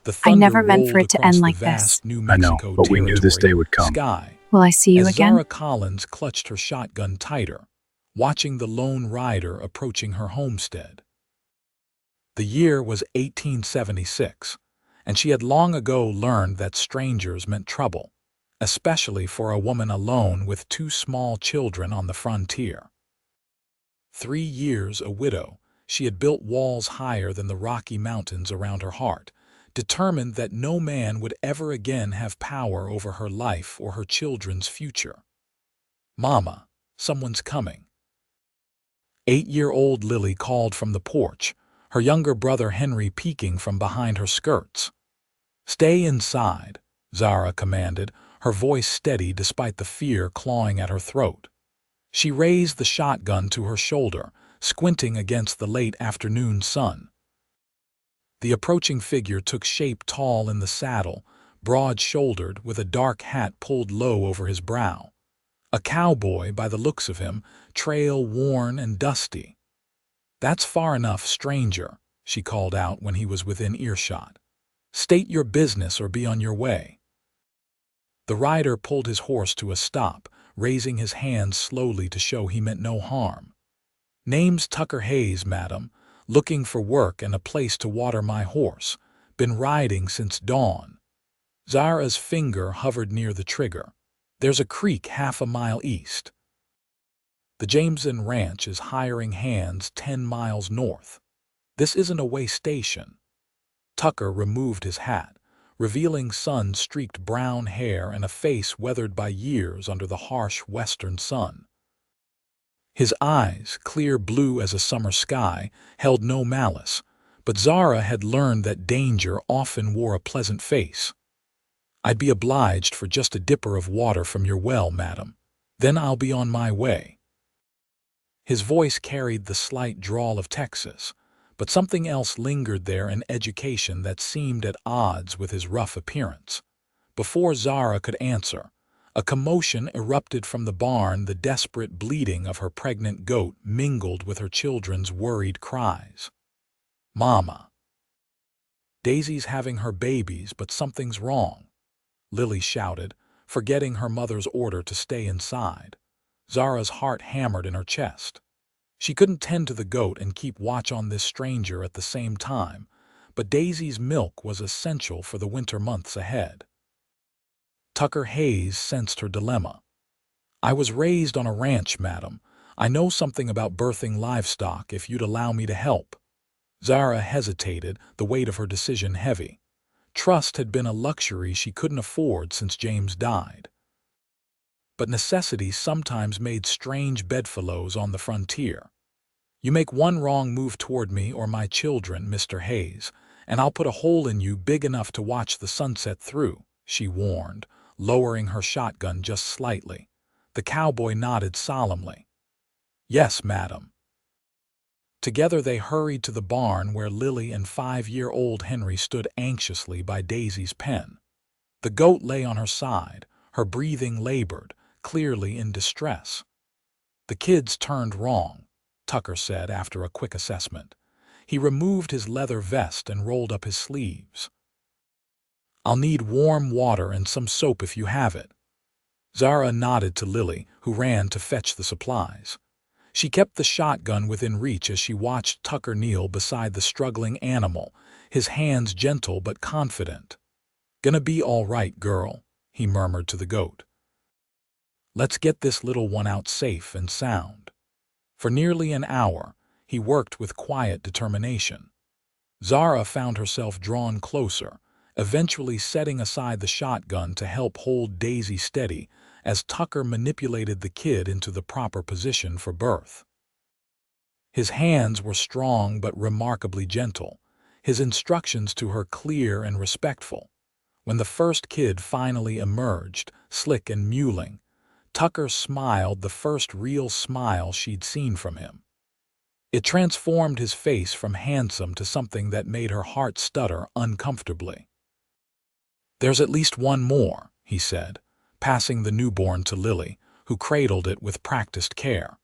The I thunder never meant for rolled it to end across the like this. vast New I know, Mexico but we knew this day territory would come. sky Will I see you as again? Zara Collins clutched her shotgun tighter, watching the lone rider approaching her homestead. The year was 1876, and she had long ago learned that strangers meant trouble, especially for a woman alone with two small children on the frontier. 3 years a widow, she had built walls higher than the Rocky Mountains around her heart, determined that no man would ever again have power over her life or her children's future. "Mama, someone's coming." 8-year-old Lily called from the porch, her younger brother Henry peeking from behind her skirts. "Stay inside," Zara commanded, her voice steady despite the fear clawing at her throat. She raised the shotgun to her shoulder, squinting against the late afternoon sun. The approaching figure took shape tall in the saddle, broad-shouldered, with a dark hat pulled low over his brow. A cowboy, by the looks of him, trail-worn and dusty. "That's far enough, stranger," she called out when he was within earshot. "State your business or be on your way." The rider pulled his horse to a stop, raising his hands slowly to show he meant no harm. "Name's Tucker Hayes, madam. Looking for work and a place to water my horse. Been riding since dawn." Zara's finger hovered near the trigger. "There's a creek half a mile east. The Jameson Ranch is hiring hands 10 miles north. This isn't a way station." Tucker removed his hat, revealing sun-streaked brown hair and a face weathered by years under the harsh western sun. His eyes, clear blue as a summer sky, held no malice, but Zara had learned that danger often wore a pleasant face. "I'd be obliged for just a dipper of water from your well, madam. Then I'll be on my way." His voice carried the slight drawl of Texas, but something else lingered there, an education that seemed at odds with his rough appearance. Before Zara could answer, a commotion erupted from the barn. The desperate bleating of her pregnant goat mingled with her children's worried cries. "Mama, Daisy's having her babies, but something's wrong," Lily shouted, forgetting her mother's order to stay inside. Zara's heart hammered in her chest. She couldn't tend to the goat and keep watch on this stranger at the same time, but Daisy's milk was essential for the winter months ahead. Tucker Hayes sensed her dilemma. "I was raised on a ranch, madam. I know something about birthing livestock if you'd allow me to help." Zara hesitated, the weight of her decision heavy. Trust had been a luxury she couldn't afford since James died. But necessity sometimes made strange bedfellows on the frontier. "You make one wrong move toward me or my children, Mr. Hayes, and I'll put a hole in you big enough to watch the sunset through," she warned, lowering her shotgun just slightly. The cowboy nodded solemnly. "Yes, madam." Together they hurried to the barn where Lily and 5-year-old Henry stood anxiously by Daisy's pen. The goat lay on her side, her breathing labored, clearly in distress. "The kid's turned wrong," Tucker said after a quick assessment. He removed his leather vest and rolled up his sleeves. "I'll need warm water and some soap if you have it." Zara nodded to Lily, who ran to fetch the supplies. She kept the shotgun within reach as she watched Tucker kneel beside the struggling animal, his hands gentle but confident. "Gonna be all right, girl," he murmured to the goat. "Let's get this little one out safe and sound." For nearly an hour, he worked with quiet determination. Zara found herself drawn closer, eventually setting aside the shotgun to help hold Daisy steady as Tucker manipulated the kid into the proper position for birth. His hands were strong but remarkably gentle, his instructions to her clear and respectful. When the first kid finally emerged, slick and mewling, Tucker smiled, the first real smile she'd seen from him. It transformed his face from handsome to something that made her heart stutter uncomfortably. "There's at least one more," he said, passing the newborn to Lily, who cradled it with practiced care.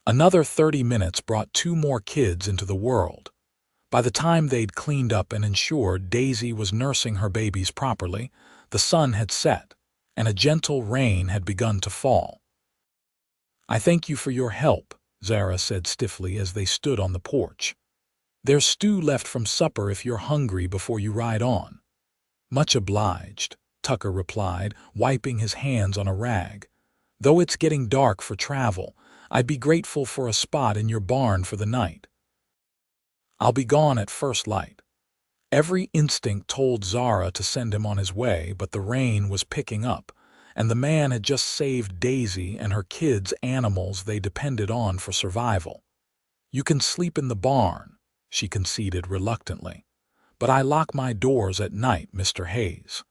Another 30 minutes brought 2 more kids into the world. By the time they'd cleaned up and ensured Daisy was nursing her babies properly, the sun had set, and a gentle rain had begun to fall. "I thank you for your help," Zara said stiffly as they stood on the porch. "There's stew left from supper if you're hungry before you ride on." "Much obliged," Tucker replied, wiping his hands on a rag. "Though it's getting dark for travel, I'd be grateful for a spot in your barn for the night." "I'll be gone at first light." Every instinct told Zara to send him on his way, but the rain was picking up, and the man had just saved Daisy and her kids animals they depended on for survival. "You can sleep in the barn," she conceded reluctantly. "But I lock my doors at night, Mr. Hayes."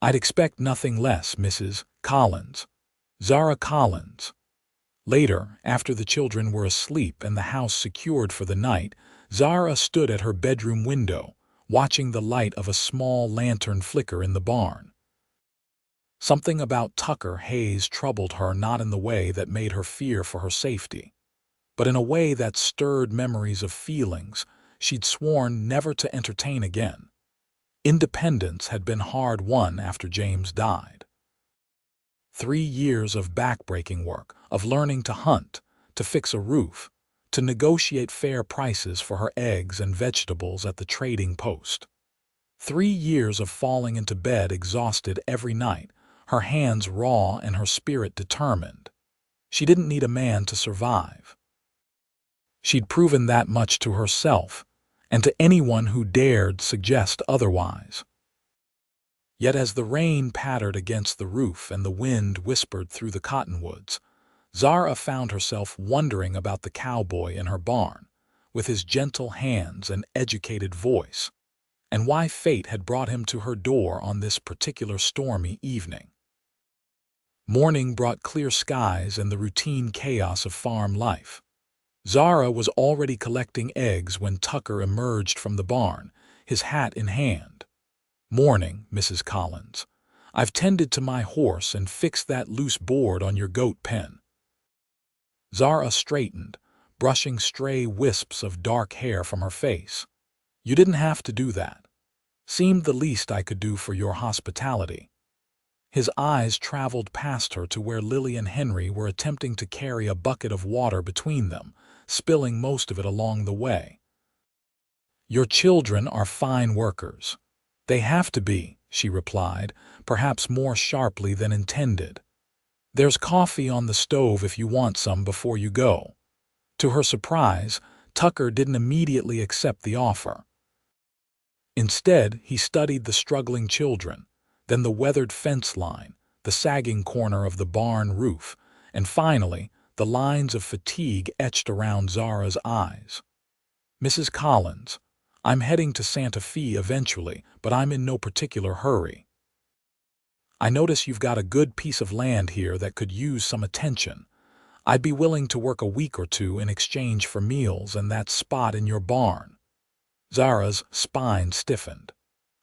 "I'd expect nothing less, Mrs. Collins." Zara Collins. Later, after the children were asleep and the house secured for the night, Zara stood at her bedroom window, watching the light of a small lantern flicker in the barn. Something about Tucker Hayes troubled her, not in the way that made her fear for her safety, but in a way that stirred memories of feelings she'd sworn never to entertain again. Independence had been hard-won after James died. 3 years of backbreaking work, of learning to hunt, to fix a roof, to negotiate fair prices for her eggs and vegetables at the trading post. 3 years of falling into bed exhausted every night, her hands raw and her spirit determined. She didn't need a man to survive. She'd proven that much to herself, and to anyone who dared suggest otherwise. Yet as the rain pattered against the roof and the wind whispered through the cottonwoods, Zara found herself wondering about the cowboy in her barn, with his gentle hands and educated voice, and why fate had brought him to her door on this particular stormy evening. Morning brought clear skies and the routine chaos of farm life. Zara was already collecting eggs when Tucker emerged from the barn, his hat in hand. "Morning, Mrs. Collins. I've tended to my horse and fixed that loose board on your goat pen." Zara straightened, brushing stray wisps of dark hair from her face. "You didn't have to do that. Seemed the least I could do for your hospitality." His eyes traveled past her to where Lily and Henry were attempting to carry a bucket of water between them, spilling most of it along the way. "Your children are fine workers. They have to be," she replied, perhaps more sharply than intended. "There's coffee on the stove if you want some before you go." To her surprise, Tucker didn't immediately accept the offer. Instead, he studied the struggling children, then the weathered fence line, the sagging corner of the barn roof, and finally, the lines of fatigue etched around Zara's eyes. "Mrs. Collins, I'm heading to Santa Fe eventually, but I'm in no particular hurry. I notice you've got a good piece of land here that could use some attention. I'd be willing to work a week or two in exchange for meals and that spot in your barn." Zara's spine stiffened.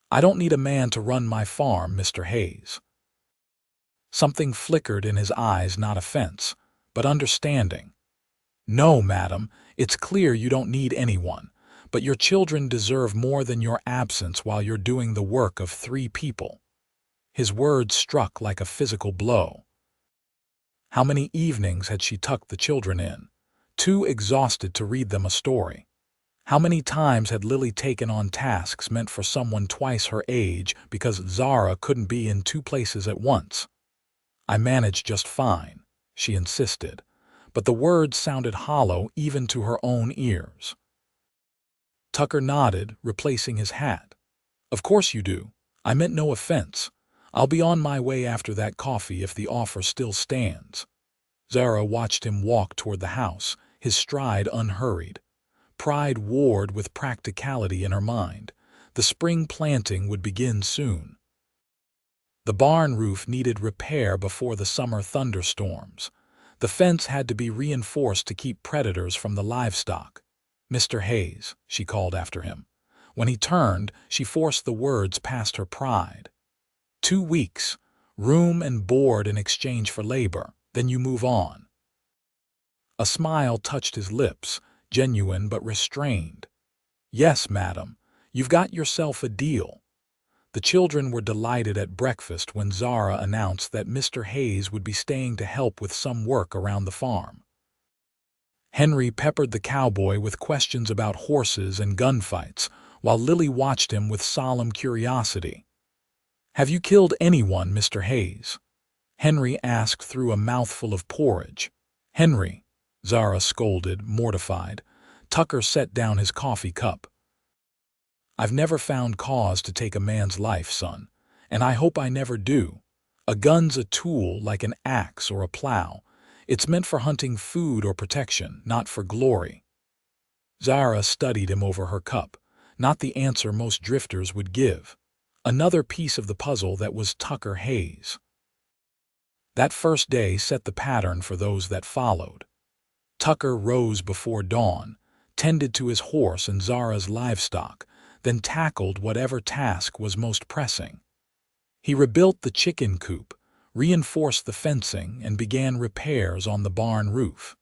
"I don't need a man to run my farm, Mr. Hayes." Something flickered in his eyes, not offense, but understanding. "No, madam, it's clear you don't need anyone, but your children deserve more than your absence while you're doing the work of 3 people. His words struck like a physical blow. How many evenings had she tucked the children in, too exhausted to read them a story? How many times had Lily taken on tasks meant for someone twice her age because Zara couldn't be in 2 places at once? "I manage just fine," she insisted, but the words sounded hollow even to her own ears. Tucker nodded, replacing his hat. "Of course you do. I meant no offense. I'll be on my way after that coffee if the offer still stands." Zara watched him walk toward the house, his stride unhurried. Pride warred with practicality in her mind. The spring planting would begin soon. The barn roof needed repair before the summer thunderstorms. The fence had to be reinforced to keep predators from the livestock. "Mr. Hayes," she called after him. When he turned, she forced the words past her pride. 2 weeks, room and board in exchange for labor, then you move on." A smile touched his lips, genuine but restrained. "Yes, madam. You've got yourself a deal." The children were delighted at breakfast when Zara announced that Mr. Hayes would be staying to help with some work around the farm. Henry peppered the cowboy with questions about horses and gunfights, while Lily watched him with solemn curiosity. "Have you killed anyone, Mr. Hayes?" Henry asked through a mouthful of porridge. "Henry," Zara scolded, mortified. Tucker set down his coffee cup. "I've never found cause to take a man's life, son, and I hope I never do. A gun's a tool like an axe or a plow. It's meant for hunting food or protection, not for glory." Zara studied him over her cup, not the answer most drifters would give. Another piece of the puzzle that was Tucker Hayes. That first day set the pattern for those that followed. Tucker rose before dawn, tended to his horse and Zara's livestock, then tackled whatever task was most pressing. He rebuilt the chicken coop, reinforced the fencing, and began repairs on the barn roof.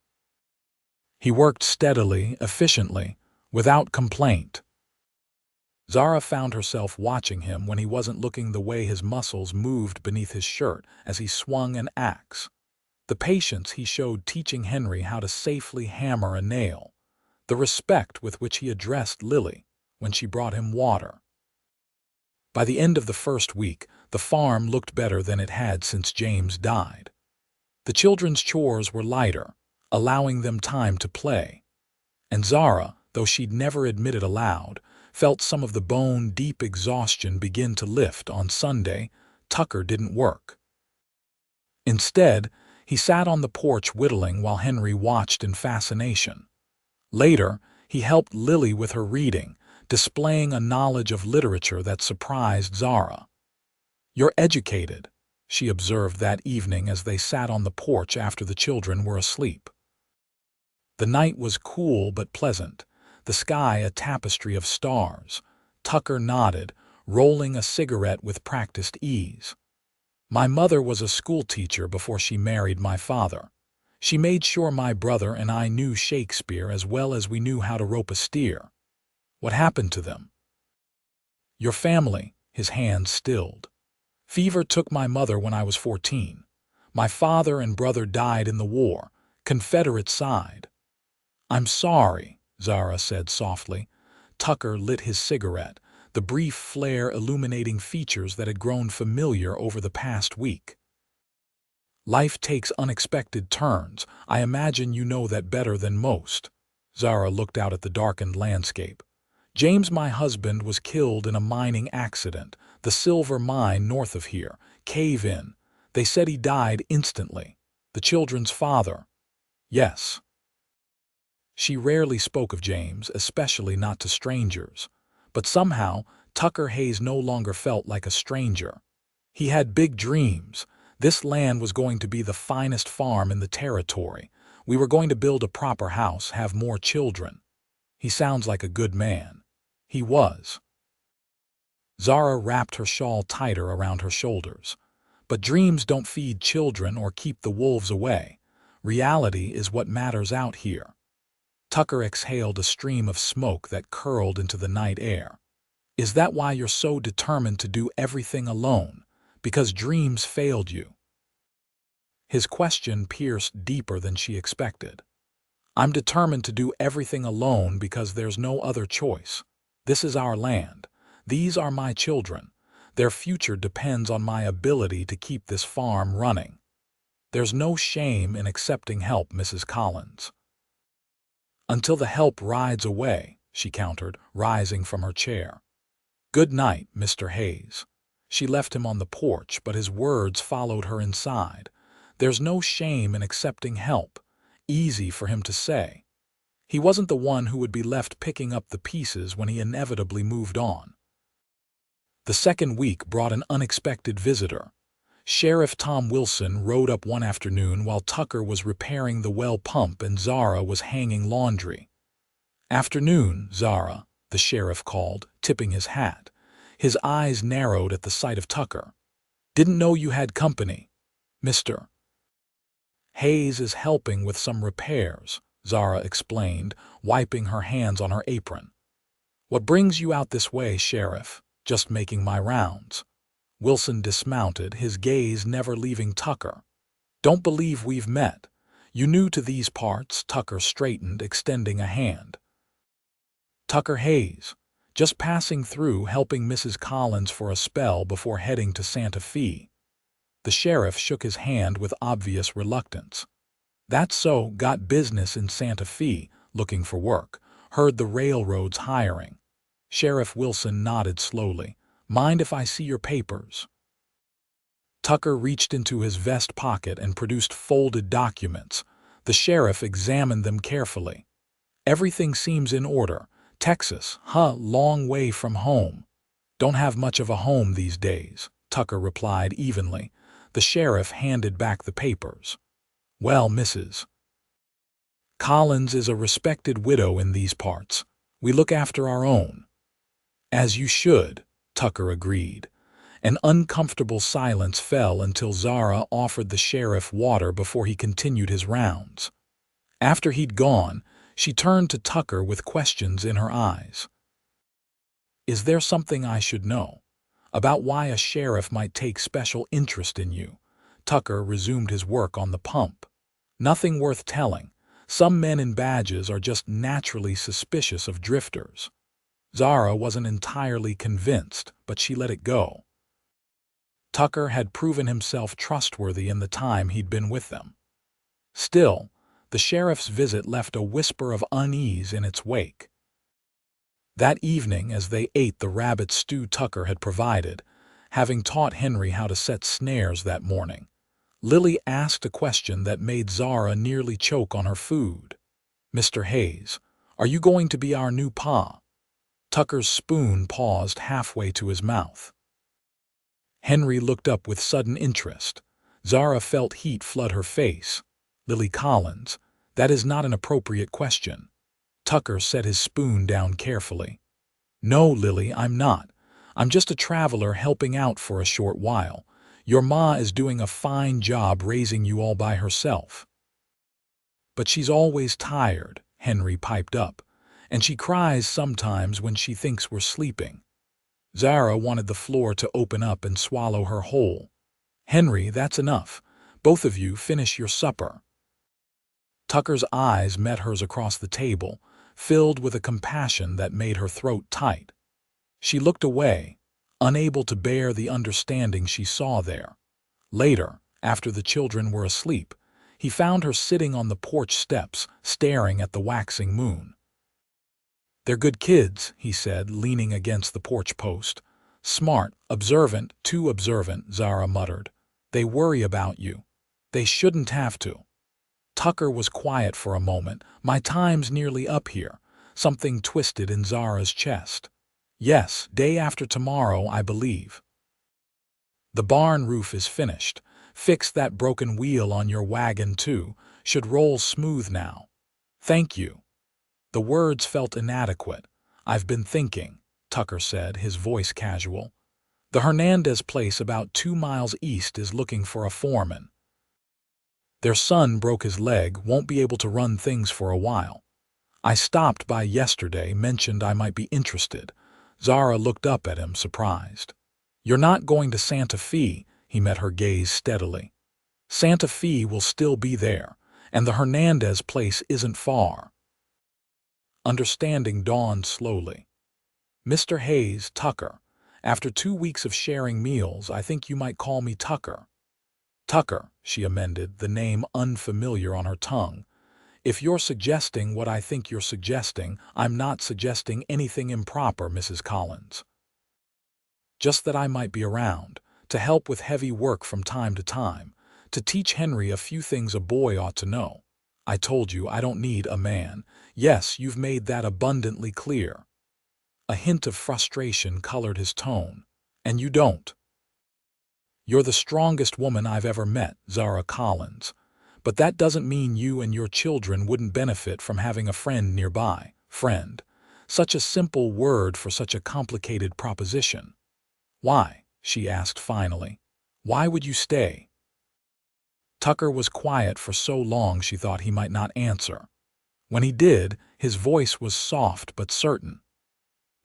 He worked steadily, efficiently, without complaint. Zara found herself watching him when he wasn't looking, the way his muscles moved beneath his shirt as he swung an axe. The patience he showed teaching Henry how to safely hammer a nail. The respect with which he addressed Lily when she brought him water. By the end of the first week, the farm looked better than it had since James died. The children's chores were lighter, allowing them time to play. And Zara, though she'd never admit it aloud, felt some of the bone-deep exhaustion begin to lift. On Sunday, Tucker didn't work. Instead, he sat on the porch whittling while Henry watched in fascination. Later, he helped Lily with her reading, displaying a knowledge of literature that surprised Zara. "You're educated," she observed that evening as they sat on the porch after the children were asleep. The night was cool but pleasant, the sky a tapestry of stars. Tucker nodded, rolling a cigarette with practiced ease. "My mother was a schoolteacher before she married my father. She made sure my brother and I knew Shakespeare as well as we knew how to rope a steer." "What happened to them?" "Your family," his hands stilled. "Fever took my mother when I was 14. My father and brother died in the war, Confederate side." "I'm sorry," Zara said softly. Tucker lit his cigarette, the brief flare illuminating features that had grown familiar over the past week. "Life takes unexpected turns. I imagine you know that better than most." Zara looked out at the darkened landscape. "James, my husband, was killed in a mining accident, the silver mine north of here, cave-in. They said he died instantly. The children's father." "Yes." She rarely spoke of James, especially not to strangers. But somehow, Tucker Hayes no longer felt like a stranger. He had big dreams. This land was going to be the finest farm in the territory. We were going to build a proper house, have more children. "He sounds like a good man." He was. Zara wrapped her shawl tighter around her shoulders. "But dreams don't feed children or keep the wolves away. Reality is what matters out here." Tucker exhaled a stream of smoke that curled into the night air. "Is that why you're so determined to do everything alone? Because dreams failed you?" His question pierced deeper than she expected. "I'm determined to do everything alone because there's no other choice. This is our land. These are my children. Their future depends on my ability to keep this farm running. There's no shame in accepting help, Mrs. Collins." "Until the help rides away," she countered, rising from her chair. "Good night, Mr. Hayes." She left him on the porch, but his words followed her inside. There's no shame in accepting help. Easy for him to say. He wasn't the one who would be left picking up the pieces when he inevitably moved on. The second week brought an unexpected visitor. Sheriff Tom Wilson rode up one afternoon while Tucker was repairing the well pump and Zara was hanging laundry. "Afternoon, Zara," the sheriff called, tipping his hat. His eyes narrowed at the sight of Tucker. "Didn't know you had company. Mr. Hayes is helping with some repairs," Zara explained, wiping her hands on her apron. "What brings you out this way, Sheriff?" "Just making my rounds." Wilson dismounted, his gaze never leaving Tucker. "Don't believe we've met. You new to these parts?" Tucker straightened, extending a hand. "Tucker Hayes. Just passing through, helping Mrs. Collins for a spell before heading to Santa Fe." The sheriff shook his hand with obvious reluctance. "That's so, got business in Santa Fe, looking for work. Heard the railroad's hiring." Sheriff Wilson nodded slowly. "Mind if I see your papers?" Tucker reached into his vest pocket and produced folded documents. The sheriff examined them carefully. "Everything seems in order. Texas, huh? Long way from home." "Don't have much of a home these days," Tucker replied evenly. The sheriff handed back the papers. "Well, Mrs. Collins is a respected widow in these parts. We look after our own." "As you should," Tucker agreed. An uncomfortable silence fell until Zara offered the sheriff water before he continued his rounds. After he'd gone, she turned to Tucker with questions in her eyes. "Is there something I should know about why a sheriff might take special interest in you?" Tucker resumed his work on the pump. "Nothing worth telling. Some men in badges are just naturally suspicious of drifters." Zara wasn't entirely convinced, but she let it go. Tucker had proven himself trustworthy in the time he'd been with them. Still, the sheriff's visit left a whisper of unease in its wake. That evening, as they ate the rabbit stew Tucker had provided, having taught Henry how to set snares that morning, Lily asked a question that made Zara nearly choke on her food. "Mr. Hayes, are you going to be our new pa?" Tucker's spoon paused halfway to his mouth. Henry looked up with sudden interest. Zara felt heat flood her face. "Lily Collins, that is not an appropriate question." Tucker set his spoon down carefully. "No, Lily, I'm not. I'm just a traveler helping out for a short while. Your ma is doing a fine job raising you all by herself." "But she's always tired," Henry piped up, "and she cries sometimes when she thinks we're sleeping." Zara wanted the floor to open up and swallow her whole. "Henry, that's enough. Both of you finish your supper." Tucker's eyes met hers across the table, filled with a compassion that made her throat tight. She looked away, unable to bear the understanding she saw there. Later, after the children were asleep, he found her sitting on the porch steps, staring at the waxing moon. "They're good kids," he said, leaning against the porch post. "Smart, observant, too observant," Zara muttered. "They worry about you. They shouldn't have to." Tucker was quiet for a moment. "My time's nearly up here." Something twisted in Zara's chest. "Yes, day after tomorrow, I believe." "The barn roof is finished. Fix that broken wheel on your wagon, too. Should roll smooth now." "Thank you." The words felt inadequate. "I've been thinking," Tucker said, his voice casual. "The Hernandez place about 2 miles east is looking for a foreman. Their son broke his leg, won't be able to run things for a while. I stopped by yesterday, mentioned I might be interested." Zara looked up at him, surprised. "You're not going to Santa Fe?" He met her gaze steadily. "Santa Fe will still be there, and the Hernandez place isn't far." Understanding dawned slowly. "Mr. Hayes, Tucker. After 2 weeks of sharing meals, I think you might call me Tucker." "Tucker," she amended, the name unfamiliar on her tongue. "If you're suggesting what I think you're suggesting, I'm not suggesting anything improper, Mrs. Collins. Just that I might be around, to help with heavy work from time to time, to teach Henry a few things a boy ought to know. I told you I don't need a man. Yes, you've made that abundantly clear." A hint of frustration colored his tone. "And you don't. You're the strongest woman I've ever met, Zara Collins. But that doesn't mean you and your children wouldn't benefit from having a friend nearby." Friend. Such a simple word for such a complicated proposition. "Why?" she asked finally. "Why would you stay?" Tucker was quiet for so long she thought he might not answer. When he did, his voice was soft but certain.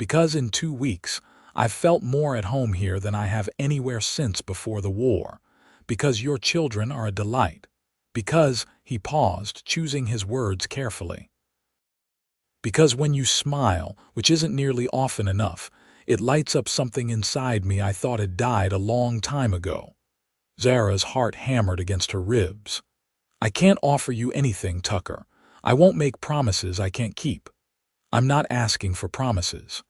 Because in 2 weeks, I've felt more at home here than I have anywhere since before the war. Because your children are a delight. Because, he paused, choosing his words carefully. Because when you smile, which isn't nearly often enough, it lights up something inside me I thought had died a long time ago. Zara's heart hammered against her ribs. I can't offer you anything, Tucker. I won't make promises I can't keep. I'm not asking for promises.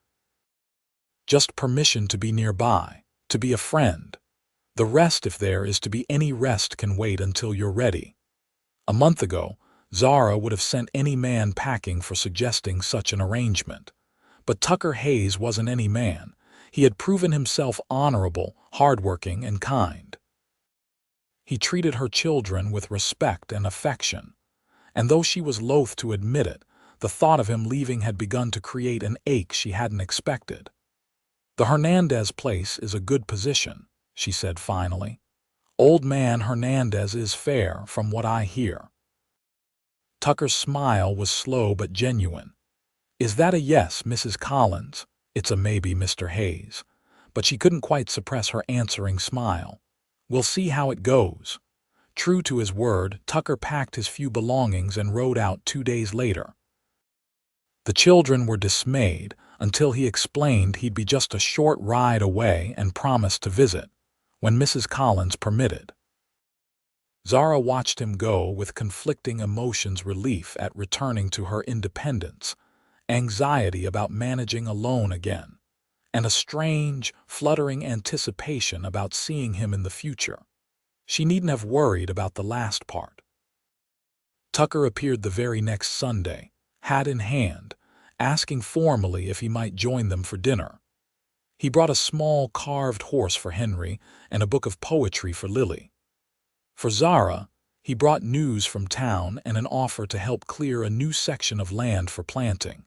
Just permission to be nearby, to be a friend. The rest, if there is to be any rest, can wait until you're ready. A month ago, Zara would have sent any man packing for suggesting such an arrangement. But Tucker Hayes wasn't any man. He had proven himself honorable, hardworking, and kind. He treated her children with respect and affection. And though she was loath to admit it, the thought of him leaving had begun to create an ache she hadn't expected. The Hernandez place is a good position, she said finally. Old man Hernandez is fair, from what I hear. Tucker's smile was slow but genuine. Is that a yes, Mrs. Collins? It's a maybe, Mr. Hayes. But she couldn't quite suppress her answering smile. We'll see how it goes. True to his word, Tucker packed his few belongings and rode out 2 days later. The children were dismayed until he explained he'd be just a short ride away and promised to visit, when Mrs. Collins permitted. Zara watched him go with conflicting emotions: relief at returning to her independence, anxiety about managing alone again, and a strange, fluttering anticipation about seeing him in the future. She needn't have worried about the last part. Tucker appeared the very next Sunday, hat in hand, asking formally if he might join them for dinner. He brought a small carved horse for Henry and a book of poetry for Lily. For Zara, he brought news from town and an offer to help clear a new section of land for planting.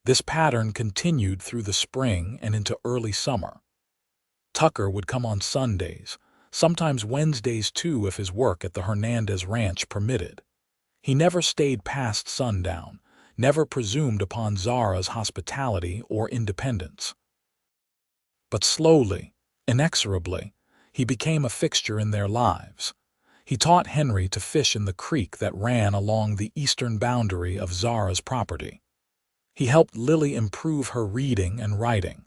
This pattern continued through the spring and into early summer. Tucker would come on Sundays, sometimes Wednesdays too if his work at the Hernandez ranch permitted. He never stayed past sundown, never presumed upon Zara's hospitality or independence. But slowly, inexorably, he became a fixture in their lives. He taught Henry to fish in the creek that ran along the eastern boundary of Zara's property. He helped Lily improve her reading and writing.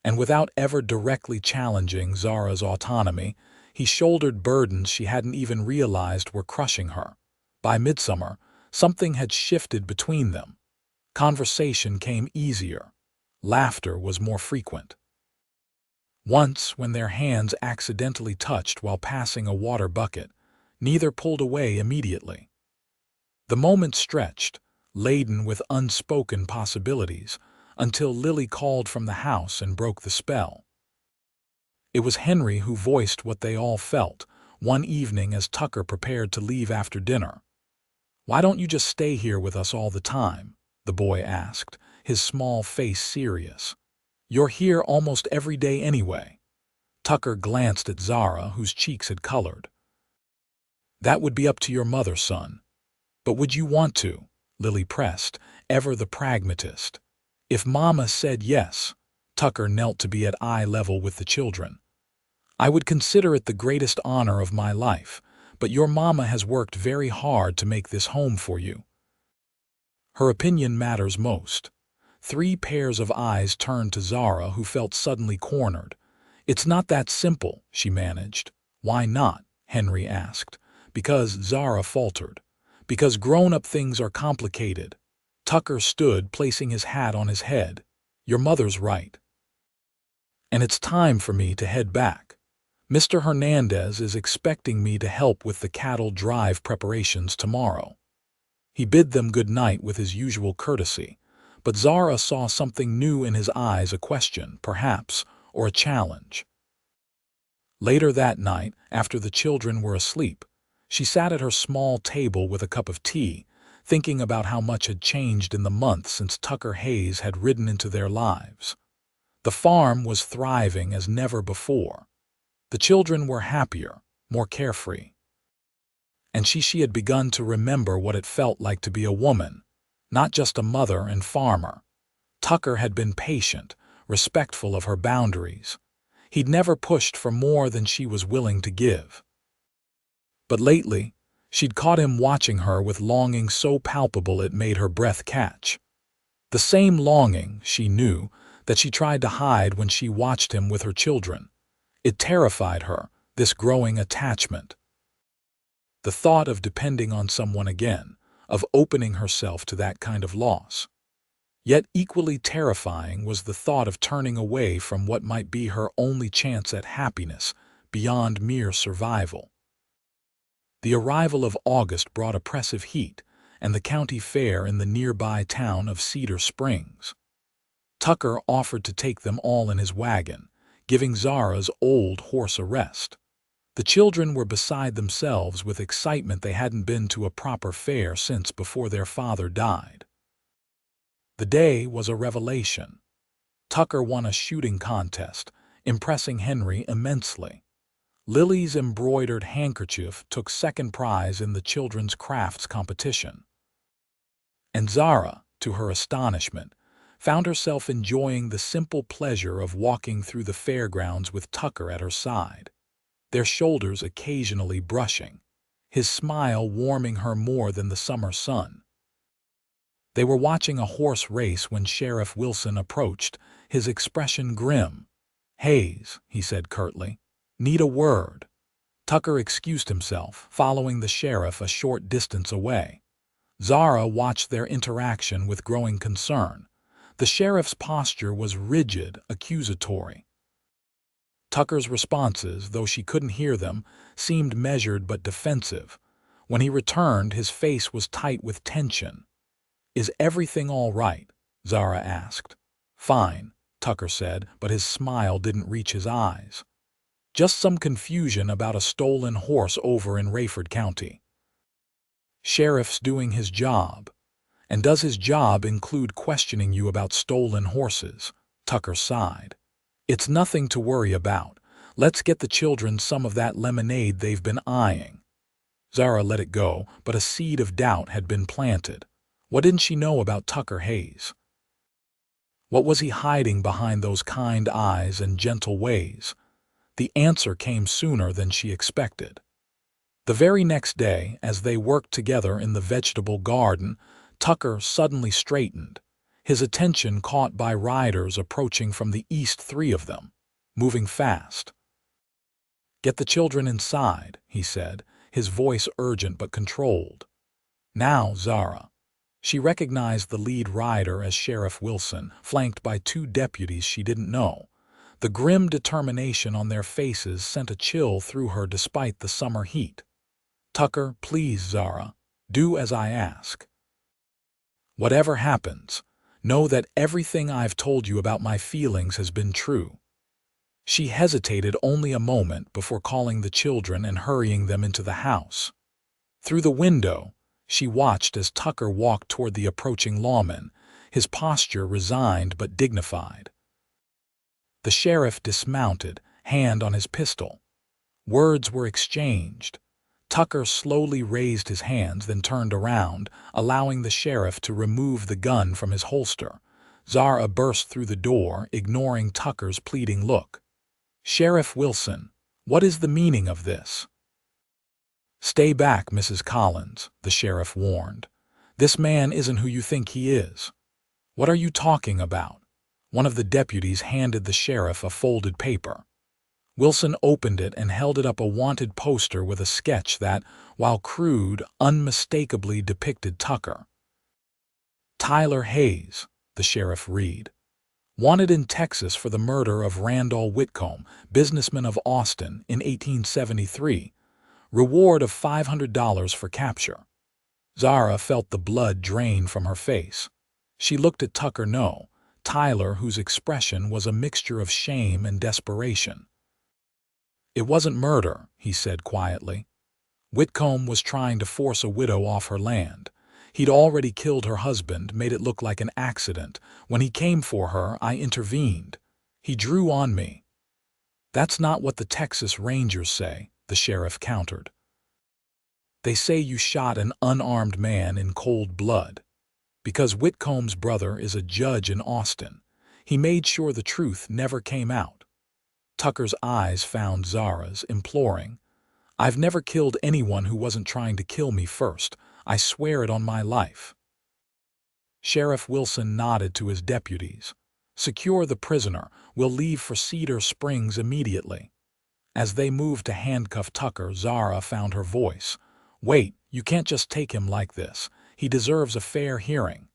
And without ever directly challenging Zara's autonomy, he shouldered burdens she hadn't even realized were crushing her. By midsummer, something had shifted between them. Conversation came easier. Laughter was more frequent. Once, when their hands accidentally touched while passing a water bucket, neither pulled away immediately. The moment stretched, laden with unspoken possibilities, until Lily called from the house and broke the spell. It was Henry who voiced what they all felt one evening as Tucker prepared to leave after dinner. "Why don't you just stay here with us all the time?" the boy asked, his small face serious. "You're here almost every day anyway." Tucker glanced at Zara, whose cheeks had colored. "That would be up to your mother, son." "But would you want to?" Lily pressed, ever the pragmatist. "If Mama said yes," Tucker knelt to be at eye level with the children. "I would consider it the greatest honor of my life, but your Mama has worked very hard to make this home for you. Her opinion matters most." 3 pairs of eyes turned to Zara, who felt suddenly cornered. "It's not that simple," she managed. "Why not?" Henry asked. "Because," Zara faltered. "Because grown-up things are complicated." Tucker stood, placing his hat on his head. "Your mother's right. And it's time for me to head back. Mr. Hernandez is expecting me to help with the cattle drive preparations tomorrow." He bid them good night with his usual courtesy, but Zara saw something new in his eyes, a question, perhaps, or a challenge. Later that night, after the children were asleep, she sat at her small table with a cup of tea, thinking about how much had changed in the month since Tucker Hayes had ridden into their lives. The farm was thriving as never before. The children were happier, more carefree. And she had begun to remember what it felt like to be a woman, not just a mother and farmer. Tucker had been patient, respectful of her boundaries. He'd never pushed for more than she was willing to give. But lately, she'd caught him watching her with longing so palpable it made her breath catch. The same longing, she knew, that she tried to hide when she watched him with her children. It terrified her, this growing attachment. The thought of depending on someone again, of opening herself to that kind of loss. Yet equally terrifying was the thought of turning away from what might be her only chance at happiness, beyond mere survival. The arrival of August brought oppressive heat, and the county fair in the nearby town of Cedar Springs. Tucker offered to take them all in his wagon, giving Zara's old horse a rest. The children were beside themselves with excitement. They hadn't been to a proper fair since before their father died. The day was a revelation. Tucker won a shooting contest, impressing Henry immensely. Lily's embroidered handkerchief took second prize in the children's crafts competition. And Zara, to her astonishment, found herself enjoying the simple pleasure of walking through the fairgrounds with Tucker at her side, their shoulders occasionally brushing, his smile warming her more than the summer sun. They were watching a horse race when Sheriff Wilson approached, his expression grim. "Hayes," he said curtly, "need a word." Tucker excused himself, following the sheriff a short distance away. Zara watched their interaction with growing concern. The sheriff's posture was rigid, accusatory. Tucker's responses, though she couldn't hear them, seemed measured but defensive. When he returned, his face was tight with tension. "Is everything all right?" Zara asked. "Fine," Tucker said, but his smile didn't reach his eyes. "Just some confusion about a stolen horse over in Rayford County." "Sheriff's doing his job. And does his job include questioning you about stolen horses?" Tucker sighed. "It's nothing to worry about. Let's get the children some of that lemonade they've been eyeing." Zara let it go, but a seed of doubt had been planted. What didn't she know about Tucker Hayes? What was he hiding behind those kind eyes and gentle ways? The answer came sooner than she expected. The very next day, as they worked together in the vegetable garden, Tucker suddenly straightened, his attention caught by riders approaching from the east, 3 of them, moving fast. "Get the children inside," he said, his voice urgent but controlled. "Now, Zara." She recognized the lead rider as Sheriff Wilson, flanked by 2 deputies she didn't know. The grim determination on their faces sent a chill through her despite the summer heat. "Tucker, please, Zara. Do as I ask. Whatever happens, know that everything I've told you about my feelings has been true." She hesitated only a moment before calling the children and hurrying them into the house. Through the window, she watched as Tucker walked toward the approaching lawman, his posture resigned but dignified. The sheriff dismounted, hand on his pistol. Words were exchanged. Tucker slowly raised his hands, then turned around, allowing the sheriff to remove the gun from his holster. Zara burst through the door, ignoring Tucker's pleading look. "Sheriff Wilson, what is the meaning of this?" "Stay back, Mrs. Collins," the sheriff warned. "This man isn't who you think he is." "What are you talking about?" One of the deputies handed the sheriff a folded paper. Wilson opened it and held it up, a wanted poster with a sketch that, while crude, unmistakably depicted Tucker. "Tyler Hayes," the sheriff read. "Wanted in Texas for the murder of Randall Whitcomb, businessman of Austin, in 1873. Reward of $500 for capture." Zara felt the blood drain from her face. She looked at Tucker, no, Tyler, whose expression was a mixture of shame and desperation. "It wasn't murder," he said quietly. "Whitcomb was trying to force a widow off her land. He'd already killed her husband, made it look like an accident. When he came for her, I intervened. He drew on me." "That's not what the Texas Rangers say," the sheriff countered. "They say you shot an unarmed man in cold blood." Because Whitcomb's brother is a judge in Austin. He made sure the truth never came out. Tucker's eyes found Zara's, imploring. I've never killed anyone who wasn't trying to kill me first. I swear it on my life. Sheriff Wilson nodded to his deputies. Secure the prisoner. We'll leave for Cedar Springs immediately. As they moved to handcuff Tucker, Zara found her voice. Wait, you can't just take him like this. He deserves a fair hearing.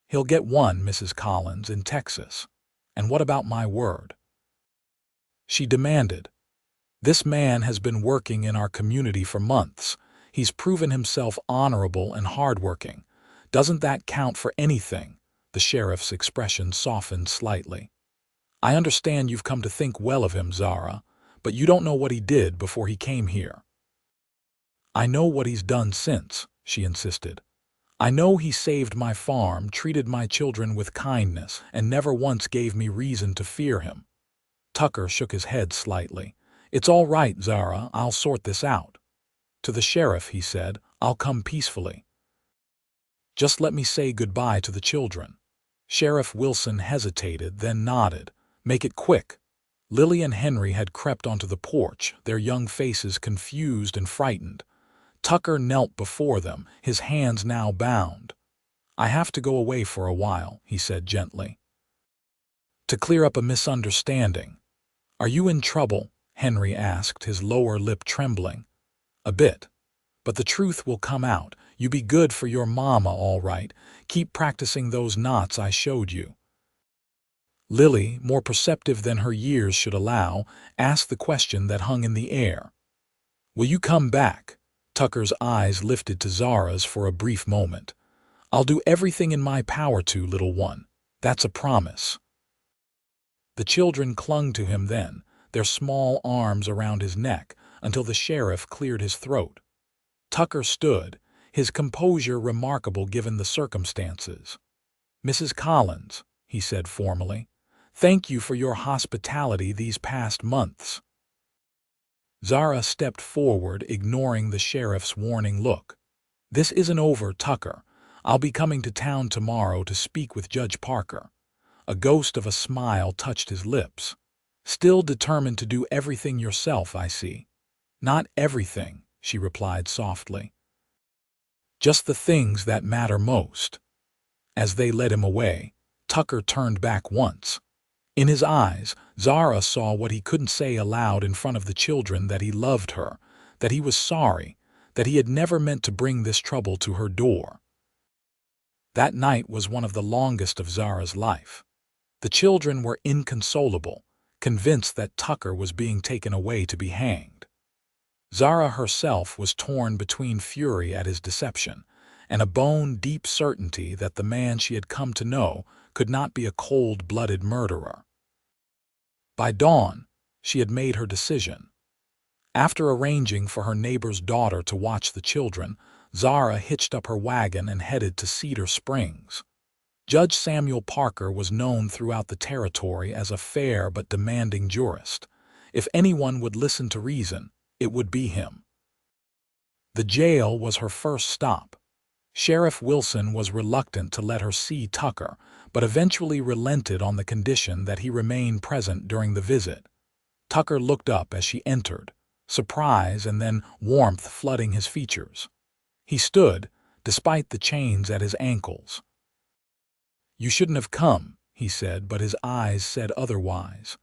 He'll get one, Mrs. Collins, in Texas. And what about my word? She demanded. This man has been working in our community for months. He's proven himself honorable and hardworking. Doesn't that count for anything? The sheriff's expression softened slightly. I understand you've come to think well of him, Zara, but you don't know what he did before he came here. I know what he's done since, she insisted. I know he saved my farm, treated my children with kindness, and never once gave me reason to fear him. Tucker shook his head slightly. It's all right, Zara, I'll sort this out. To the sheriff, he said, I'll come peacefully. Just let me say goodbye to the children. Sheriff Wilson hesitated, then nodded. Make it quick. Lily and Henry had crept onto the porch, their young faces confused and frightened. Tucker knelt before them, his hands now bound. I have to go away for a while, he said gently. To clear up a misunderstanding. Are you in trouble? Henry asked, his lower lip trembling. A bit. But the truth will come out. You be good for your mama, all right. Keep practicing those knots I showed you. Lily, more perceptive than her years should allow, asked the question that hung in the air. Will you come back? Tucker's eyes lifted to Zara's for a brief moment. I'll do everything in my power to, little one. That's a promise. The children clung to him then, their small arms around his neck, until the sheriff cleared his throat. Tucker stood, his composure remarkable given the circumstances. Mrs. Collins, he said formally, thank you for your hospitality these past months. Zara stepped forward, ignoring the sheriff's warning look. This isn't over, Tucker. I'll be coming to town tomorrow to speak with Judge Parker. A ghost of a smile touched his lips. Still determined to do everything yourself, I see. Not everything, she replied softly. Just the things that matter most. As they led him away, Tucker turned back once. In his eyes, Zara saw what he couldn't say aloud in front of the children, that he loved her, that he was sorry, that he had never meant to bring this trouble to her door. That night was one of the longest of Zara's life. The children were inconsolable, convinced that Tucker was being taken away to be hanged. Zara herself was torn between fury at his deception and a bone-deep certainty that the man she had come to know could not be a cold-blooded murderer. By dawn, she had made her decision. After arranging for her neighbor's daughter to watch the children, Zara hitched up her wagon and headed to Cedar Springs. Judge Samuel Parker was known throughout the territory as a fair but demanding jurist. If anyone would listen to reason, it would be him. The jail was her first stop. Sheriff Wilson was reluctant to let her see Tucker, but eventually relented on the condition that he remain present during the visit. Tucker looked up as she entered, surprise and then warmth flooding his features. He stood, despite the chains at his ankles. You shouldn't have come, he said, but his eyes said otherwise.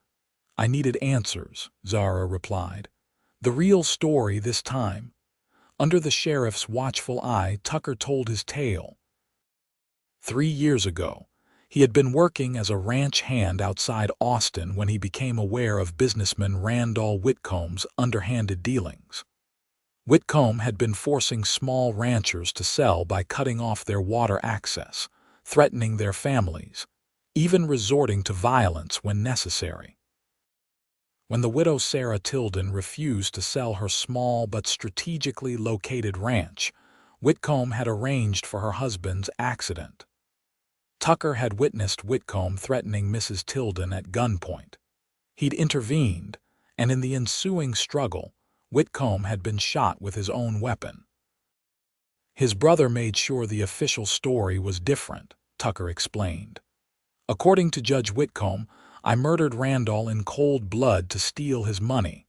I needed answers, Zara replied. The real story this time. Under the sheriff's watchful eye, Tucker told his tale. 3 years ago, he had been working as a ranch hand outside Austin when he became aware of businessman Randall Whitcomb's underhanded dealings. Whitcomb had been forcing small ranchers to sell by cutting off their water access, threatening their families, even resorting to violence when necessary. When the widow Sarah Tilden refused to sell her small but strategically located ranch, Whitcomb had arranged for her husband's accident. Tucker had witnessed Whitcomb threatening Mrs. Tilden at gunpoint. He'd intervened, and in the ensuing struggle, Whitcomb had been shot with his own weapon. His brother made sure the official story was different, Tucker explained. According to Judge Whitcomb, I murdered Randall in cold blood to steal his money.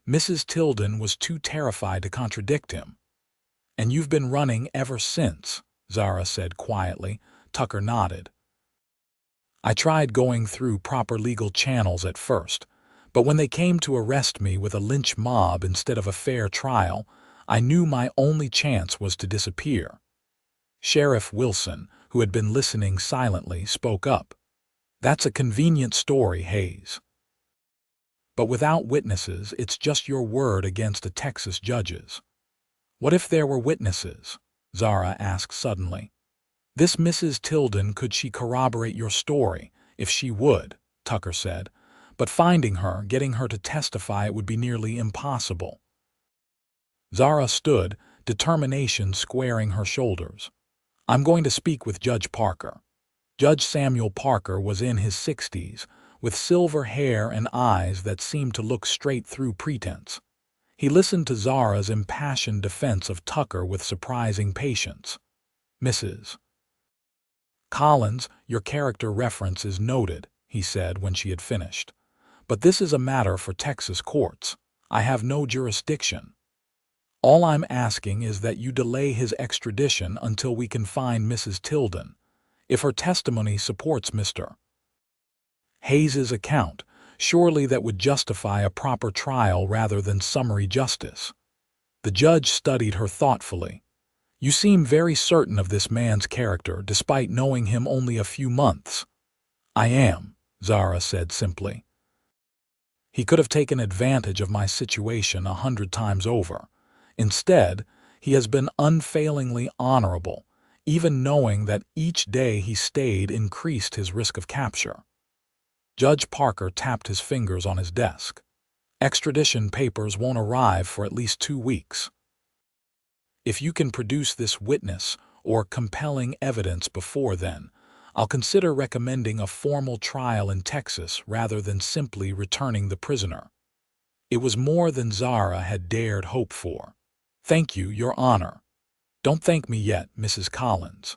Mrs. Tilden was too terrified to contradict him. And you've been running ever since, Zara said quietly. Tucker nodded. I tried going through proper legal channels at first, but when they came to arrest me with a lynch mob instead of a fair trial, I knew my only chance was to disappear. Sheriff Wilson, who had been listening silently, spoke up. That's a convenient story, Hayes. But without witnesses, it's just your word against a Texas judge's. What if there were witnesses? Zara asked suddenly. This Mrs. Tilden, could she corroborate your story? If she would, Tucker said. But finding her, getting her to testify, it would be nearly impossible. Zara stood, determination squaring her shoulders. I'm going to speak with Judge Parker. Judge Samuel Parker was in his 60s, with silver hair and eyes that seemed to look straight through pretense. He listened to Zara's impassioned defense of Tucker with surprising patience. Mrs. Collins, your character reference is noted, he said when she had finished. But this is a matter for Texas courts. I have no jurisdiction. All I'm asking is that you delay his extradition until we can find Mrs. Tilden. If her testimony supports Mr. Hayes's account, surely that would justify a proper trial rather than summary justice. The judge studied her thoughtfully. You seem very certain of this man's character despite knowing him only a few months. I am, Zara said simply. He could have taken advantage of my situation 100 times over. Instead, he has been unfailingly honorable, even knowing that each day he stayed increased his risk of capture. Judge Parker tapped his fingers on his desk. Extradition papers won't arrive for at least 2 weeks. If you can produce this witness or compelling evidence before then, I'll consider recommending a formal trial in Texas rather than simply returning the prisoner. It was more than Zara had dared hope for. Thank you, Your Honor. Don't thank me yet, Mrs. Collins.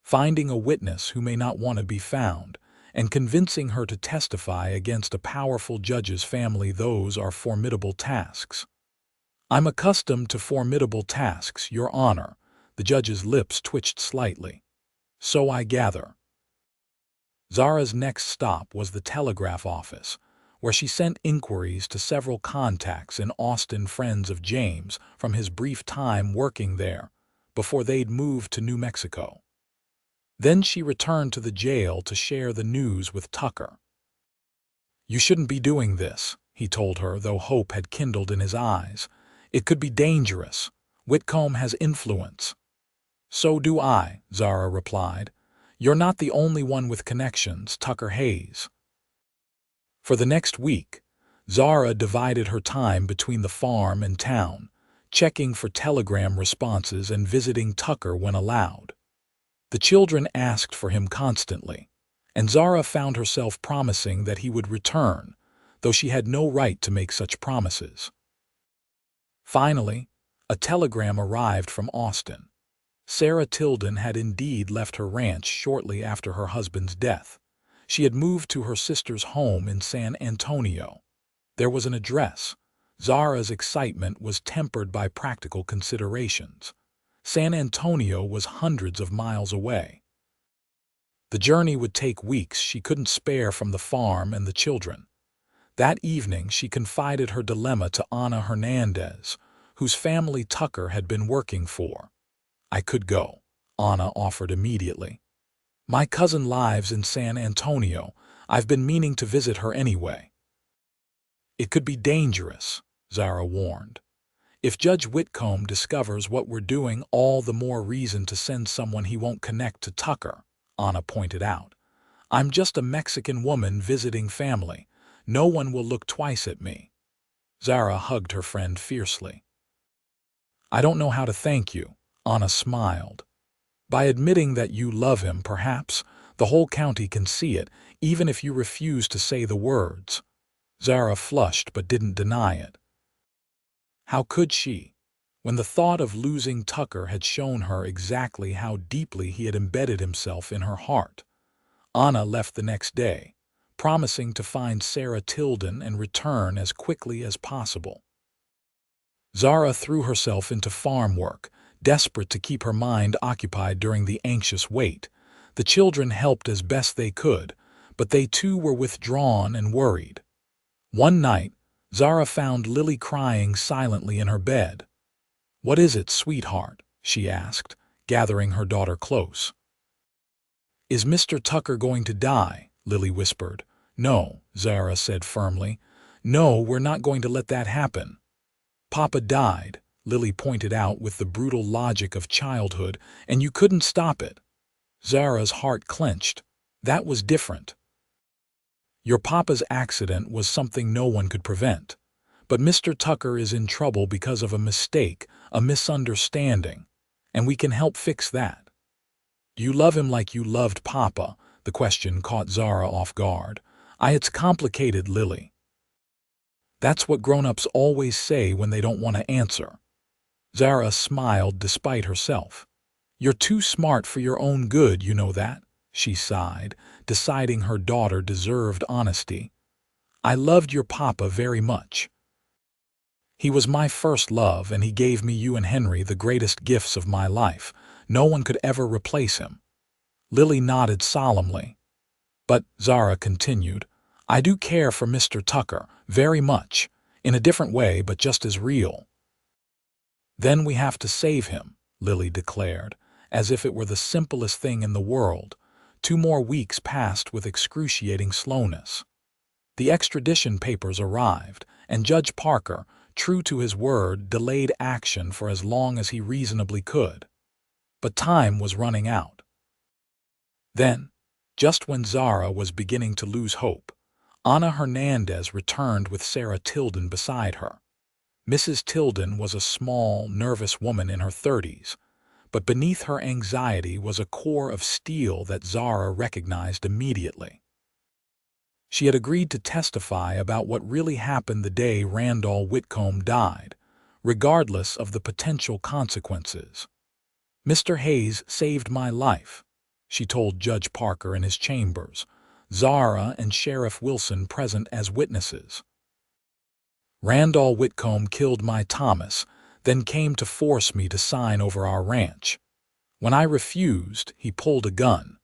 Finding a witness who may not want to be found and convincing her to testify against a powerful judge's family, those are formidable tasks. I'm accustomed to formidable tasks, Your Honor. The judge's lips twitched slightly. So I gather. Zara's next stop was the telegraph office, where she sent inquiries to several contacts in Austin, friends of James from his brief time working there, before they'd moved to New Mexico. Then she returned to the jail to share the news with Tucker. You shouldn't be doing this, he told her, though hope had kindled in his eyes. It could be dangerous. Whitcomb has influence. So do I, Zara replied. You're not the only one with connections, Tucker Hayes. For the next week, Zara divided her time between the farm and town, checking for telegram responses and visiting Tucker when allowed. The children asked for him constantly, and Zara found herself promising that he would return, though she had no right to make such promises. Finally, a telegram arrived from Austin. Sarah Tilden had indeed left her ranch shortly after her husband's death. She had moved to her sister's home in San Antonio. There was an address. Zara's excitement was tempered by practical considerations. San Antonio was hundreds of miles away. The journey would take weeks she couldn't spare from the farm and the children. That evening she confided her dilemma to Ana Hernandez, whose family Tucker had been working for. I could go, Ana offered immediately. My cousin lives in San Antonio. I've been meaning to visit her anyway. It could be dangerous, Zara warned. If Judge Whitcomb discovers what we're doing, all the more reason to send someone he won't connect to Tucker, Ana pointed out. I'm just a Mexican woman visiting family. No one will look twice at me. Zara hugged her friend fiercely. I don't know how to thank you, Ana smiled. By admitting that you love him, perhaps, the whole county can see it, even if you refuse to say the words. Zara flushed but didn't deny it. How could she? When the thought of losing Tucker had shown her exactly how deeply he had embedded himself in her heart, Anna left the next day, promising to find Zara Tilden and return as quickly as possible. Zara threw herself into farm work, desperate to keep her mind occupied during the anxious wait. The children helped as best they could, but they too were withdrawn and worried. One night, Zara found Lily crying silently in her bed. "What is it, sweetheart?" she asked, gathering her daughter close. "Is Mr. Tucker going to die?" Lily whispered. "No," Zara said firmly. "No, we're not going to let that happen." "Papa died," Lily pointed out with the brutal logic of childhood, "and you couldn't stop it." Zara's heart clenched. That was different. "Your papa's accident was something no one could prevent. But Mr. Tucker is in trouble because of a mistake, a misunderstanding, and we can help fix that." "Do you love him like you loved Papa?" The question caught Zara off guard. "It's complicated, Lily." "That's what grown-ups always say when they don't want to answer." Zara smiled despite herself. "You're too smart for your own good, you know that," she sighed, deciding her daughter deserved honesty. "I loved your papa very much. He was my first love, and he gave me you and Henry the greatest gifts of my life. No one could ever replace him." Lily nodded solemnly. "But," Zara continued, "I do care for Mr. Tucker, very much, in a different way but just as real." "Then we have to save him," Lily declared, as if it were the simplest thing in the world. 2 more weeks passed with excruciating slowness. The extradition papers arrived, and Judge Parker, true to his word, delayed action for as long as he reasonably could. But time was running out. Then, just when Zara was beginning to lose hope, Ana Hernandez returned with Zara Tilden beside her. Mrs. Tilden was a small, nervous woman in her 30s, but beneath her anxiety was a core of steel that Zara recognized immediately. She had agreed to testify about what really happened the day Randall Whitcomb died, regardless of the potential consequences. "Mr. Hayes saved my life," she told Judge Parker in his chambers, Zara and Sheriff Wilson present as witnesses. "Randall Whitcomb killed my Thomas, then came to force me to sign over our ranch. When I refused, he pulled a gun.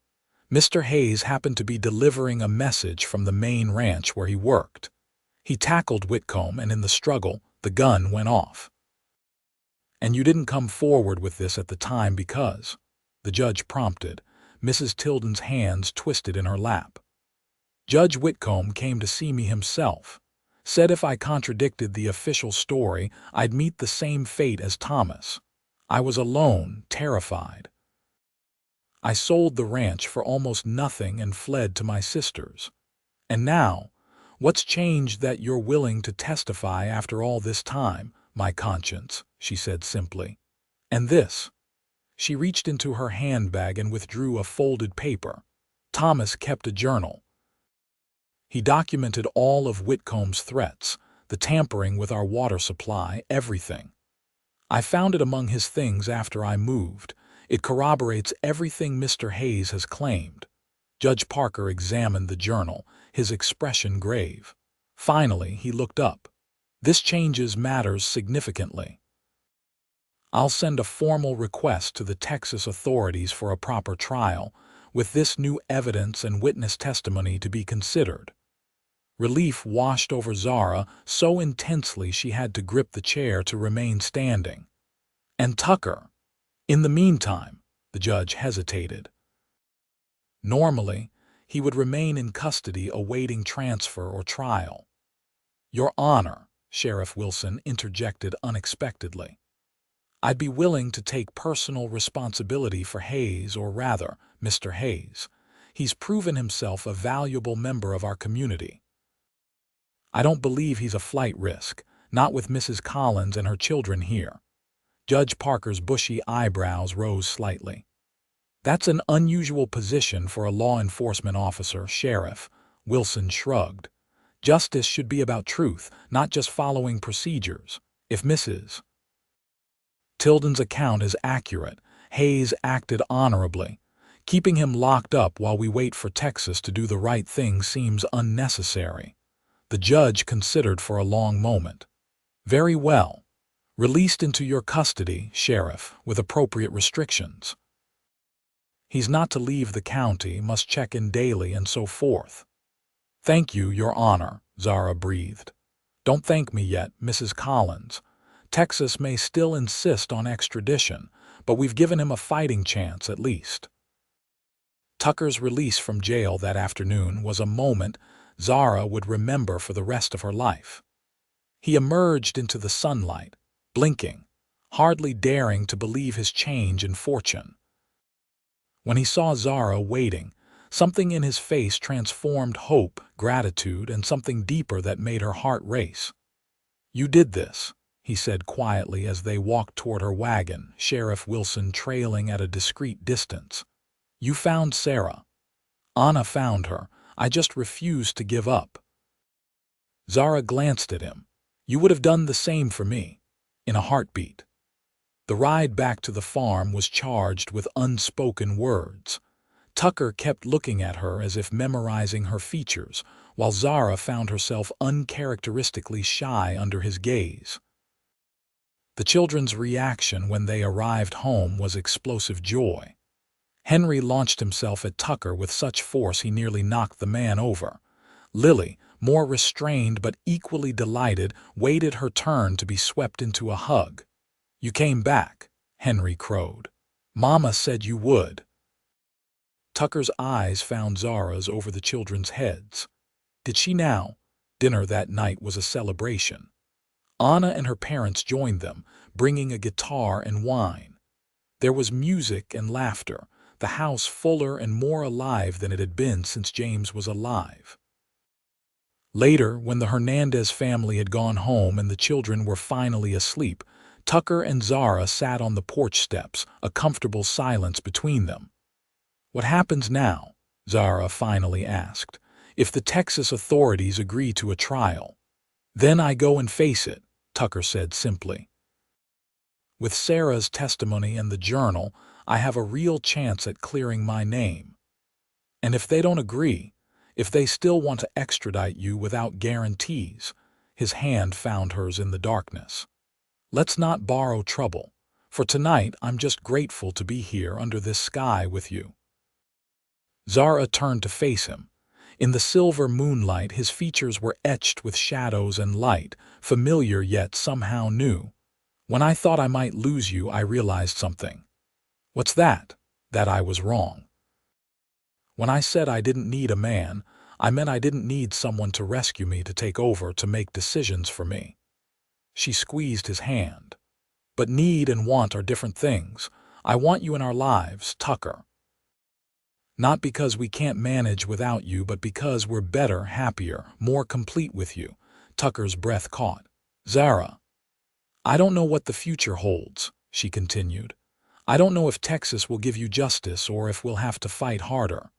Mr. Hayes happened to be delivering a message from the main ranch where he worked. He tackled Whitcomb, and in the struggle, the gun went off." "And you didn't come forward with this at the time because," the judge prompted, Mrs. Tilden's hands twisted in her lap. "Judge Whitcomb came to see me himself. Said if I contradicted the official story, I'd meet the same fate as Thomas. I was alone, terrified. I sold the ranch for almost nothing and fled to my sisters. And now, what's changed that you're willing to testify after all this time? My conscience," she said simply. "And this." She reached into her handbag and withdrew a folded paper. "Thomas kept a journal. He documented all of Whitcomb's threats, the tampering with our water supply, everything. I found it among his things after I moved. It corroborates everything Mr. Hayes has claimed." Judge Parker examined the journal, his expression grave. Finally, he looked up. "This changes matters significantly. I'll send a formal request to the Texas authorities for a proper trial, with this new evidence and witness testimony to be considered." Relief washed over Zara so intensely she had to grip the chair to remain standing. "And Tucker? In the meantime," the judge hesitated. "Normally, he would remain in custody awaiting transfer or trial." "Your Honor," Sheriff Wilson interjected unexpectedly, "I'd be willing to take personal responsibility for Hayes, or rather, Mr. Hayes. He's proven himself a valuable member of our community. I don't believe he's a flight risk, not with Mrs. Collins and her children here." Judge Parker's bushy eyebrows rose slightly. "That's an unusual position for a law enforcement officer, Sheriff," Wilson shrugged. "Justice should be about truth, not just following procedures. If Mrs. Tilden's account is accurate. Hayes acted honorably. Keeping him locked up while we wait for Texas to do the right thing seems unnecessary. The judge considered for a long moment. Very well. Released into your custody, Sheriff, with appropriate restrictions. He's not to leave the county, must check in daily and so forth. Thank you, Your Honor, Zara breathed. Don't thank me yet, Mrs. Collins. Texas may still insist on extradition, but we've given him a fighting chance at least. Tucker's release from jail that afternoon was a moment Zara would remember for the rest of her life. He emerged into the sunlight, blinking, hardly daring to believe his change in fortune. When he saw Zara waiting, something in his face transformed hope, gratitude, and something deeper that made her heart race. "You did this," he said quietly as they walked toward her wagon, Sheriff Wilson trailing at a discreet distance. "You found Sarah. Anna found her. I just refused to give up." Zara glanced at him. "You would have done the same for me." In a heartbeat. The ride back to the farm was charged with unspoken words. Tucker kept looking at her as if memorizing her features, while Zara found herself uncharacteristically shy under his gaze. The children's reaction when they arrived home was explosive joy. Henry launched himself at Tucker with such force he nearly knocked the man over. Lily, more restrained but equally delighted, waited her turn to be swept into a hug. "You came back," Henry crowed. "Mama said you would." Tucker's eyes found Zara's over the children's heads. Did she now? Dinner that night was a celebration. Anna and her parents joined them, bringing a guitar and wine. There was music and laughter, the house fuller and more alive than it had been since James was alive. Later, when the Hernandez family had gone home and the children were finally asleep, Tucker and Zara sat on the porch steps, a comfortable silence between them. "What happens now?" Zara finally asked. "If the Texas authorities agree to a trial?" "Then I go and face it," Tucker said simply. "With Sarah's testimony and the journal, I have a real chance at clearing my name. And if they don't agree, if they still want to extradite you without guarantees," his hand found hers in the darkness. "Let's not borrow trouble. For tonight, I'm just grateful to be here under this sky with you." Zara turned to face him. In the silver moonlight, his features were etched with shadows and light, familiar yet somehow new. "When I thought I might lose you, I realized something." "What's that?" "That I was wrong. When I said I didn't need a man, I meant I didn't need someone to rescue me, to take over, to make decisions for me." She squeezed his hand. "But need and want are different things. I want you in our lives, Tucker. Not because we can't manage without you, but because we're better, happier, more complete with you." Tucker's breath caught. "Zara, I don't know what the future holds," she continued. "I don't know if Texas will give you justice or if we'll have to fight harder.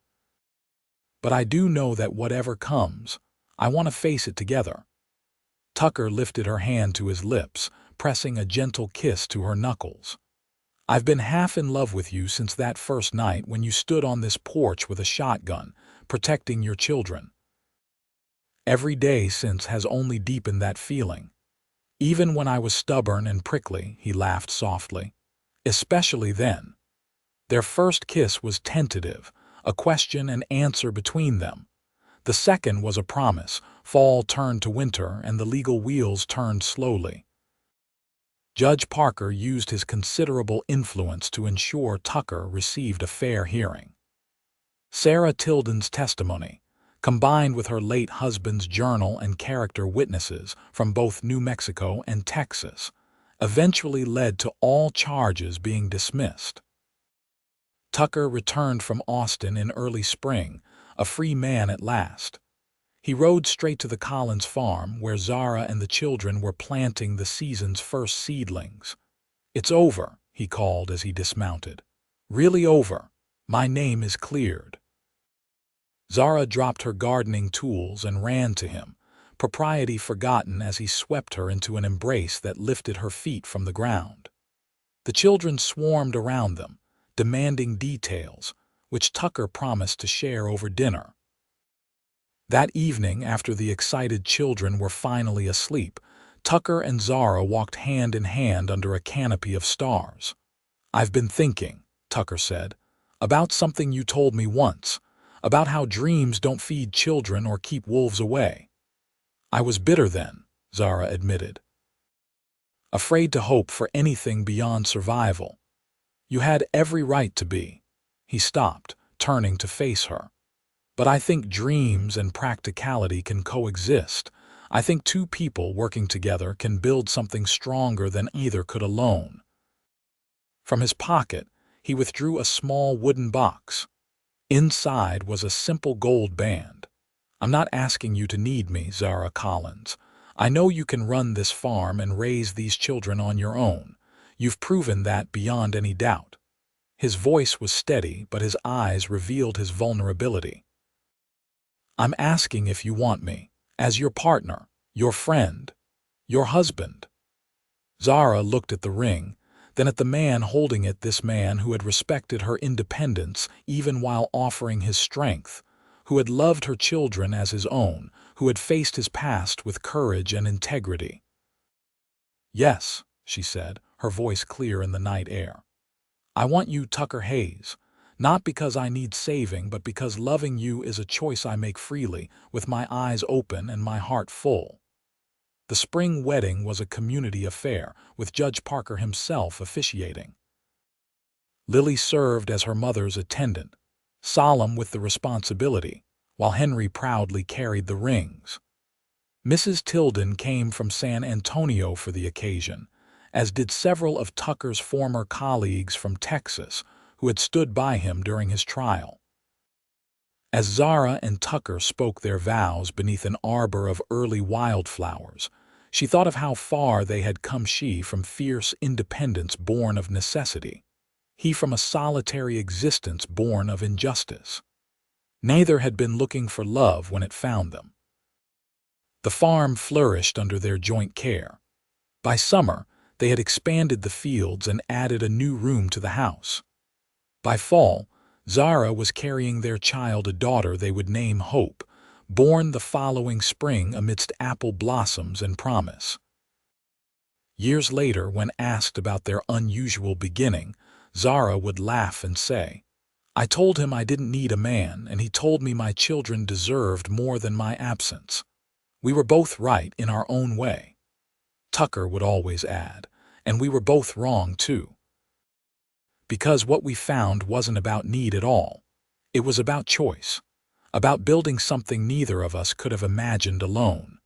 But I do know that whatever comes, I want to face it together." Tucker lifted her hand to his lips, pressing a gentle kiss to her knuckles. "I've been half in love with you since that first night when you stood on this porch with a shotgun, protecting your children. Every day since has only deepened that feeling. Even when I was stubborn and prickly," he laughed softly. "Especially then." Their first kiss was tentative, a question and answer between them. The second was a promise. Fall turned to winter and the legal wheels turned slowly. Judge Parker used his considerable influence to ensure Tucker received a fair hearing. Sarah Tilden's testimony, combined with her late husband's journal and character witnesses from both New Mexico and Texas, eventually led to all charges being dismissed. Tucker returned from Austin in early spring, a free man at last. He rode straight to the Collins farm where Zara and the children were planting the season's first seedlings. "It's over," he called as he dismounted. "Really over. My name is cleared." Zara dropped her gardening tools and ran to him, propriety forgotten as he swept her into an embrace that lifted her feet from the ground. The children swarmed around them, demanding details, which Tucker promised to share over dinner. That evening, after the excited children were finally asleep, Tucker and Zara walked hand in hand under a canopy of stars. "I've been thinking," Tucker said, "about something you told me once, about how dreams don't feed children or keep wolves away." "I was bitter then," Zara admitted, "afraid to hope for anything beyond survival." "You had every right to be." He stopped, turning to face her. "But I think dreams and practicality can coexist. I think two people working together can build something stronger than either could alone." From his pocket, he withdrew a small wooden box. Inside was a simple gold band. "I'm not asking you to need me, Zara Collins. I know you can run this farm and raise these children on your own. You've proven that beyond any doubt." His voice was steady, but his eyes revealed his vulnerability. "I'm asking if you want me, as your partner, your friend, your husband." Zara looked at the ring, then at the man holding it, this man who had respected her independence even while offering his strength, who had loved her children as his own, who had faced his past with courage and integrity. "Yes," she said, her voice clear in the night air. "I want you, Tucker Hayes. Not because I need saving, but because loving you is a choice I make freely, with my eyes open and my heart full." The spring wedding was a community affair, with Judge Parker himself officiating. Lily served as her mother's attendant, solemn with the responsibility, while Henry proudly carried the rings. Mrs. Tilden came from San Antonio for the occasion, as did several of Tucker's former colleagues from Texas, who had stood by him during his trial. As Zara and Tucker spoke their vows beneath an arbor of early wildflowers, she thought of how far they had come, she from fierce independence born of necessity, he from a solitary existence born of injustice. Neither had been looking for love when it found them. The farm flourished under their joint care. By summer, they had expanded the fields and added a new room to the house. By fall, Zara was carrying their child, a daughter they would name Hope, born the following spring amidst apple blossoms and promise. Years later, when asked about their unusual beginning, Zara would laugh and say, "I told him I didn't need a man, and he told me my children deserved more than my absence. We were both right in our own way." Tucker would always add, "And we were both wrong, too." Because what we found wasn't about need at all. It was about choice, about building something neither of us could have imagined alone.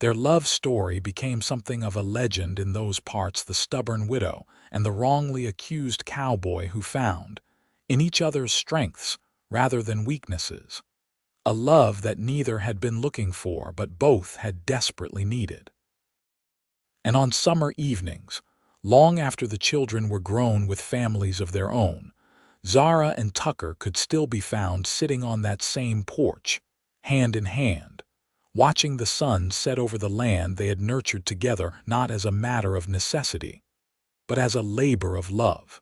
Their love story became something of a legend in those parts, the stubborn widow and the wrongly accused cowboy who found, in each other's strengths rather than weaknesses, a love that neither had been looking for but both had desperately needed. And on summer evenings, long after the children were grown with families of their own, Zara and Tucker could still be found sitting on that same porch, hand in hand, watching the sun set over the land they had nurtured together, not as a matter of necessity, but as a labor of love.